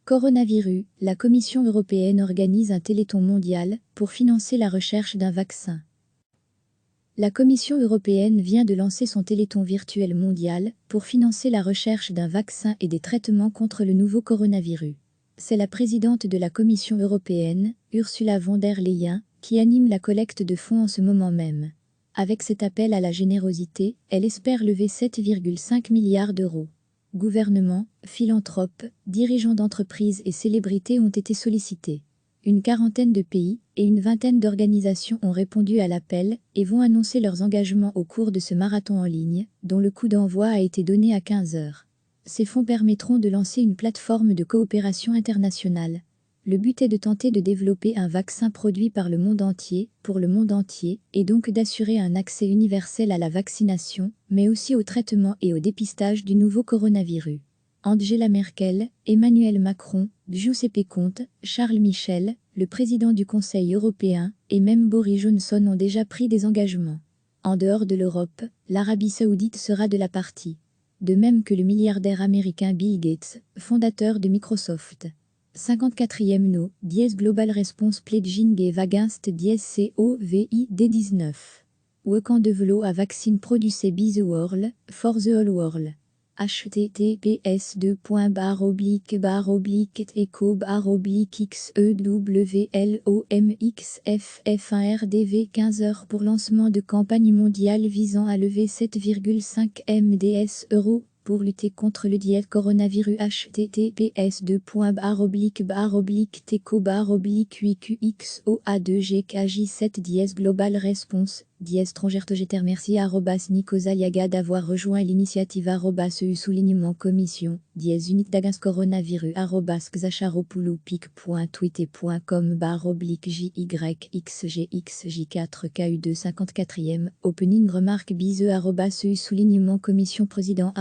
Coronavirus, la Commission européenne organise un téléthon mondial pour financer la recherche d'un vaccin. La Commission européenne vient de lancer son téléthon virtuel mondial pour financer la recherche d'un vaccin et des traitements contre le nouveau coronavirus. C'est la présidente de la Commission européenne, Ursula von der Leyen, qui anime la collecte de fonds en ce moment même. Avec cet appel à la générosité, elle espère lever 7,5 milliards d'euros. Gouvernements, philanthropes, dirigeants d'entreprises et célébrités ont été sollicités. Une quarantaine de pays et une vingtaine d'organisations ont répondu à l'appel et vont annoncer leurs engagements au cours de ce marathon en ligne, dont le coup d'envoi a été donné à 15 heures. Ces fonds permettront de lancer une plateforme de coopération internationale. Le but est de tenter de développer un vaccin produit par le monde entier, pour le monde entier, et donc d'assurer un accès universel à la vaccination, mais aussi au traitement et au dépistage du nouveau coronavirus. Angela Merkel, Emmanuel Macron, Giuseppe Conte, Charles Michel, le président du Conseil européen, et même Boris Johnson ont déjà pris des engagements. En dehors de l'Europe, l'Arabie saoudite sera de la partie. De même que le milliardaire américain Bill Gates, fondateur de Microsoft. 54e no, dièse Global Response Pledging against dièse COVID-19. Weekend de velo a vaccine produce by the world, for the whole world. https://eco/xewlomxff1rdv 15 heures pour lancement de campagne mondiale visant à lever 7,5 mds euros pour lutter contre le coronavirus. https://teco/teco/8qxoa2gkj7 global response *. Merci Nicosa Liaga d'avoir rejoint l'initiative *EU commission unit d'agence coronavirus @xacharopoulou-pic.tweet.com /JYXGXJ4KU2 54e opening remarque bise @EU commission président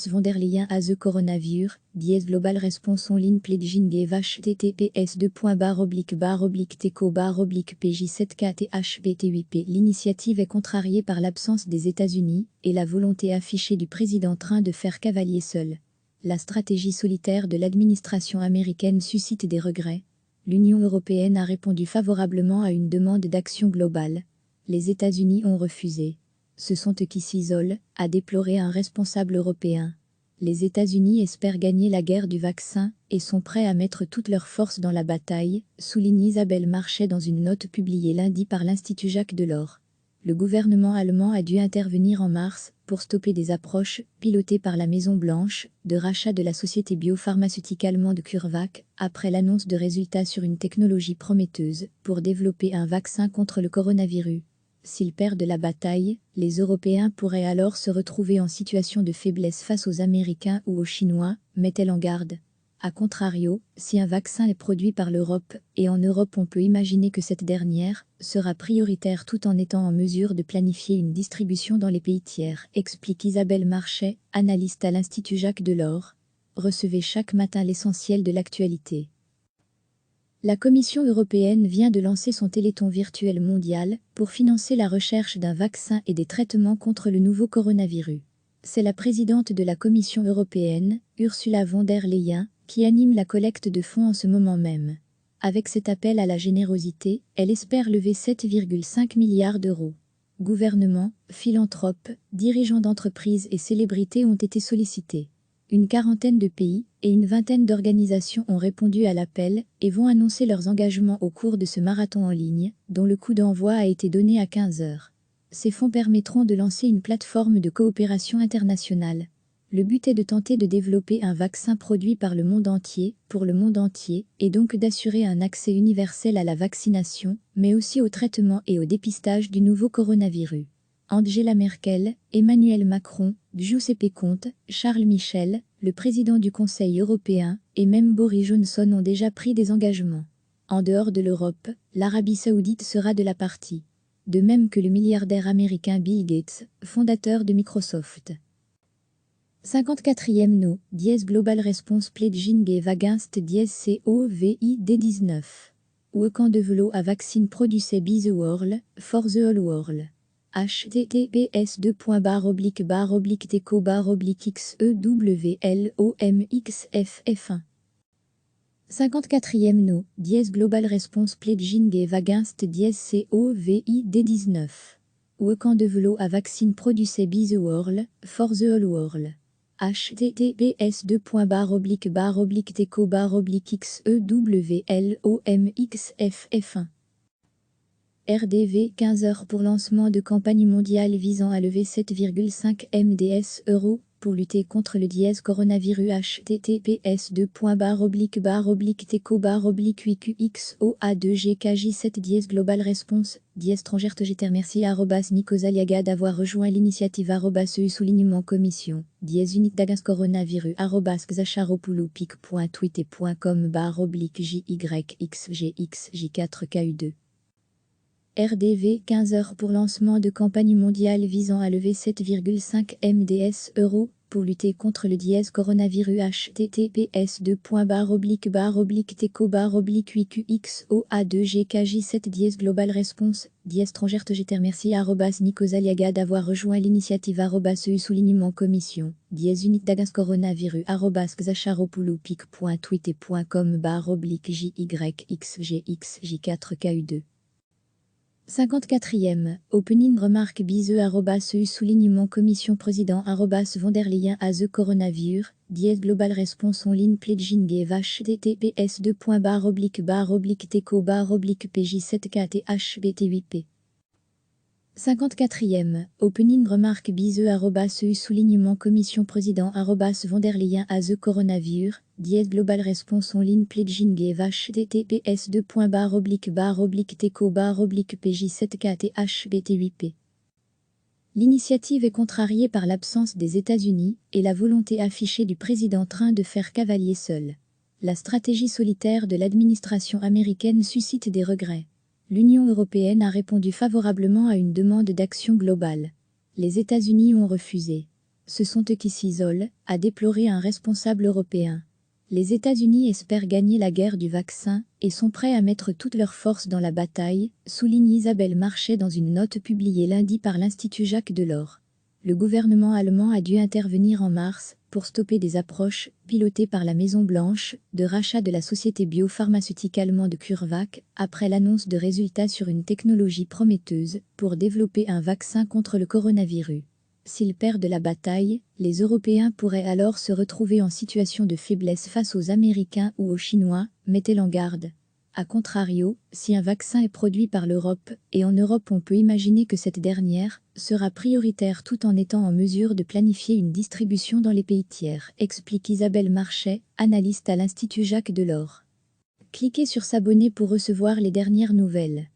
von der Leyen à the coronavirus global response on line pledging https://teco/pj7kthbt8p. L'initiative est contrariée par l'absence des États-Unis et la volonté affichée du président Trump de faire cavalier seul. La stratégie solitaire de l'administration américaine suscite des regrets. L'Union européenne a répondu favorablement à une demande d'action globale. Les États-Unis ont refusé. Ce sont eux qui s'isolent, a déploré un responsable européen. Les États-Unis espèrent gagner la guerre du vaccin et sont prêts à mettre toutes leurs forces dans la bataille, souligne Isabelle Marchais dans une note publiée lundi par l'Institut Jacques Delors. Le gouvernement allemand a dû intervenir en mars pour stopper des approches, pilotées par la Maison-Blanche, de rachat de la société biopharmaceutique allemande CureVac, après l'annonce de résultats sur une technologie prometteuse pour développer un vaccin contre le coronavirus. S'ils perdent la bataille, les Européens pourraient alors se retrouver en situation de faiblesse face aux Américains ou aux Chinois, met-elle en garde. A contrario, si un vaccin est produit par l'Europe, et en Europe on peut imaginer que cette dernière sera prioritaire tout en étant en mesure de planifier une distribution dans les pays tiers, explique Isabelle Marchais, analyste à l'Institut Jacques Delors. Recevez chaque matin l'essentiel de l'actualité. La Commission européenne vient de lancer son téléthon virtuel mondial pour financer la recherche d'un vaccin et des traitements contre le nouveau coronavirus. C'est la présidente de la Commission européenne, Ursula von der Leyen, qui anime la collecte de fonds en ce moment même. Avec cet appel à la générosité, elle espère lever 7,5 milliards d'euros. Gouvernements, philanthropes, dirigeants d'entreprises et célébrités ont été sollicités. Une quarantaine de pays et une vingtaine d'organisations ont répondu à l'appel et vont annoncer leurs engagements au cours de ce marathon en ligne, dont le coup d'envoi a été donné à 15 heures. Ces fonds permettront de lancer une plateforme de coopération internationale. Le but est de tenter de développer un vaccin produit par le monde entier, pour le monde entier, et donc d'assurer un accès universel à la vaccination, mais aussi au traitement et au dépistage du nouveau coronavirus. Angela Merkel, Emmanuel Macron, Giuseppe Conte, Charles Michel, le président du Conseil européen, et même Boris Johnson ont déjà pris des engagements. En dehors de l'Europe, l'Arabie saoudite sera de la partie. De même que le milliardaire américain Bill Gates, fondateur de Microsoft. 54e no, dièse Global Response Pledging against dièse COVID-19. Weekend de velo a vaccine produce by the world, for the whole world. https://teco/xewlomxff1 54e no, dièse Global Response Pledging et Against dièse COVID-19. Weekend de velo à vaccine producé by the world, for the whole world. https://teco-xewlomxff1 RDV 15 heures pour lancement de campagne mondiale visant à lever 7,5 MDS euros pour lutter contre le dièse coronavirus. https://teco-teco-8QXOA2GKJ7 dièse Global Response dièse étrangère TGT. Merci Nikos Aliaga d'avoir rejoint l'initiative @EU commission dièse unité d'agence coronavirus @xacharopoulou.pic.tweet.com /JYXGXJ4KU2 RDV 15 heures pour lancement de campagne mondiale visant à lever 7,5 MDS euros pour lutter contre le dièse coronavirus. https://teco-teco-8QXOA2GKJ7 dièse Global Response dièse étrangère TGT. Merci Nikos Aliaga d'avoir rejoint l'initiative @EU commission dièse unité d'agence coronavirus @xacharopoulou.pic.tweet.com /JYXGXJ4KU2 54e, opening remarque bise @EU commission président von der Leyen à the coronavirus, dièse global response en ligne pledging et https://teco-pj7kthbt8p 54e, opening remarque bise @EU commission président von der Leyen à the coronavirus, dièse global response en ligne pledging et https://teco-pj7kthbt8p. L'initiative est contrariée par l'absence des États-Unis et la volonté affichée du président Trump de faire cavalier seul. La stratégie solitaire de l'administration américaine suscite des regrets. L'Union européenne a répondu favorablement à une demande d'action globale. Les États-Unis ont refusé. Ce sont eux qui s'isolent, a déploré un responsable européen. Les États-Unis espèrent gagner la guerre du vaccin et sont prêts à mettre toutes leurs forces dans la bataille, souligne Isabelle Marchais dans une note publiée lundi par l'Institut Jacques Delors. Le gouvernement allemand a dû intervenir en mars pour stopper des approches, pilotées par la Maison-Blanche, de rachat de la société biopharmaceutique allemande CureVac, après l'annonce de résultats sur une technologie prometteuse pour développer un vaccin contre le coronavirus. S'ils perdent la bataille, les Européens pourraient alors se retrouver en situation de faiblesse face aux Américains ou aux Chinois, met-elle en garde. A contrario, si un vaccin est produit par l'Europe, et en Europe on peut imaginer que cette dernière sera prioritaire tout en étant en mesure de planifier une distribution dans les pays tiers, explique Isabelle Marchais, analyste à l'Institut Jacques Delors. Cliquez sur s'abonner pour recevoir les dernières nouvelles.